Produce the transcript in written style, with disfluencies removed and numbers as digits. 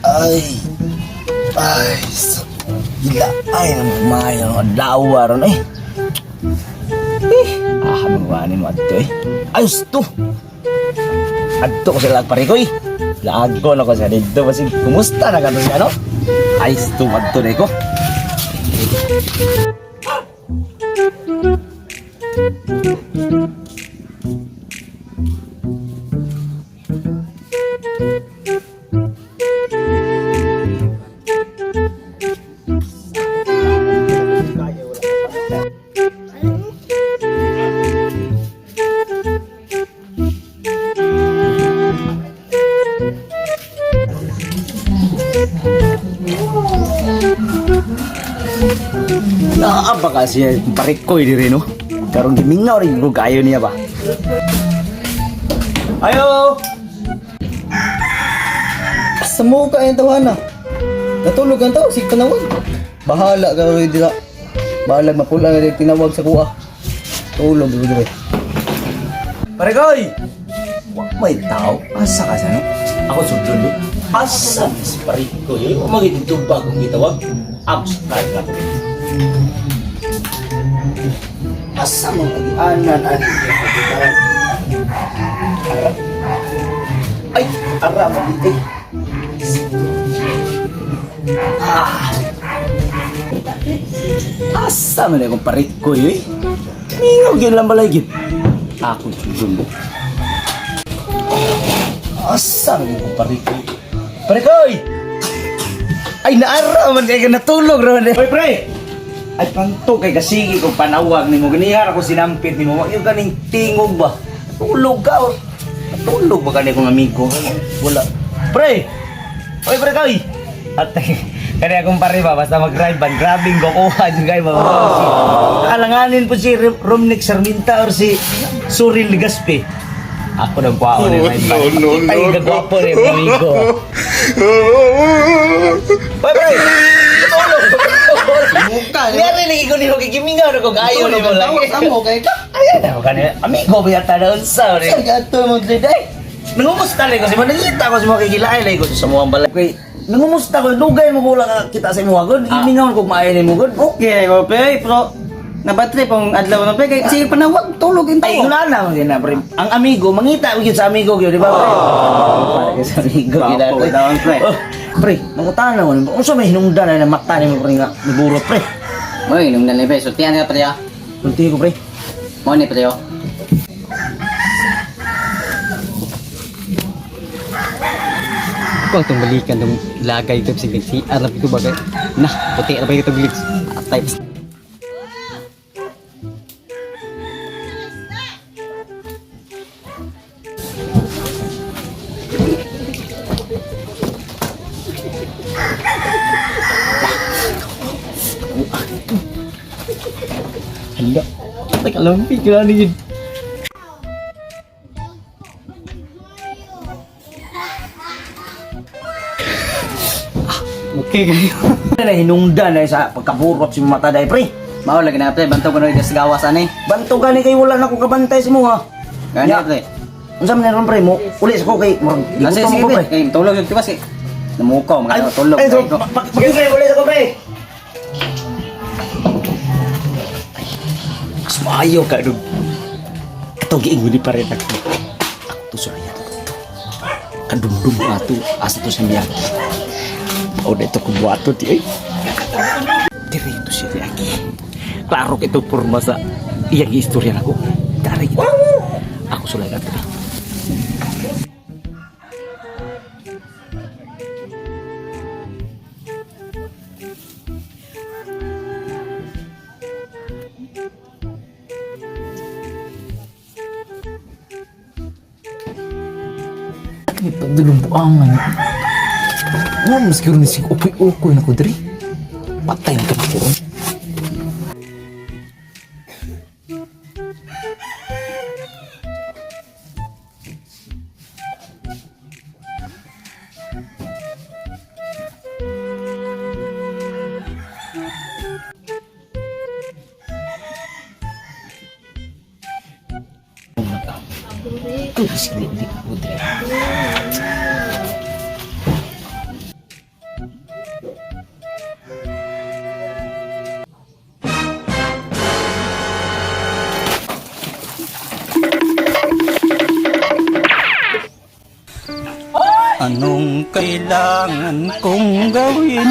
Ay, ay, gila, ay, mamayang adlaw ron eh. Magawanin mo adto eh. Ayos to. Adto ko sila pare ko eh. Lago na ko sa dito. Basig, kumusta na gano'n siya no? Ayos to, adto na ko. Apa kasi parikoy diri no? Karong gimingaw rin ko kayo niya ba? Ayo! Samo ka yung tawana. Natulog ang tao, sige tanawag. Bahala ka rin dila. Bahala mapula na rin tinawag sa kuha. Tulog rin rin. Parikoy! Wag may tao, asa ka sa no? Ako sudlo. Asa si parikoy? Huwag magitutubag kung itawag. Abstract lang. Asa mo anan ay ara mo dito asa mo na kong parit ko eh mingaw yun lang balay git ako susundo asa mo na kong parit ko parikoy ay naara man kaya natulog ron eh oy pre ay panto kay kasigi kong panawag ni mo ganihar ako sinampit ni mo yung ganing tingog ba tulog ka o tulog ba kani kong amigo wala pre oy pre kay at kani akong pare ba basta mag-drive ban grabbing ko kuha dyan kayo alanganin po si Romnick Sarminta or si Suril Ligaspe ako nang kwao ni my band ay gagwapo ni amigo oy pre tulog muka niya rin ko ni mo kikimingaw na kung ayaw ni mo lang Samo kay ka. ayan ako kanina amigo ba yata na unsa rin Sige ato mo today. nangumusta rin ko si mo nangita ko si mo kikilaay ko sa muang balay okay nangumusta ko dugay mo kula kita sa imo agad imingaw ko maayo ni mo gud Okay, mo pe, pero nabatri pong adlaw na pe kay sige panawag tulog yung ay tao. wala na mo na pre ang amigo mangita gyud sa amigo gyud di ba pre para sa amigo gyud Bapo, daon, pre. pre mangutana mo unsa may hinungdan na mata ni mo pre nga niburo pre Moy, nung nalibay, sultihan ka pre, kunti ko pre mo ni pre, Kung itong balikan ng lagay ito si Arab ito bagay. Nah, puti na ba ito bilis? Types. hala teka lang pikiran ni Okay kayo. na hinungdan na sa pagkaburot si mata dai pre mao lagi na pre, bantaw ko na rin sa gawas ani. banto gani kay wala na ko kabantay si mo ha Gani Ya. pre. unsa man ron pre mo uli sa ko kay murag Kasi igutom sige ko pre, kay tulog yung tiwas kay. Namukaw, mga tulog. ay so Ay, ko. pagkikay uli sa ko pre mas maayo ka dug katong giingon ni pare nak ako to sorry kadumdum ato asa to sa miyagi o dito ko buato ti ay dirito siya di aki klaro ito porma sa iyang istorya nako dari ako sulay ato May pagdulumbuangan. Nga, mas kiro ni sig upoy-upoy na ko diri. Patay ka pa ko. Anong kailangan kong gawin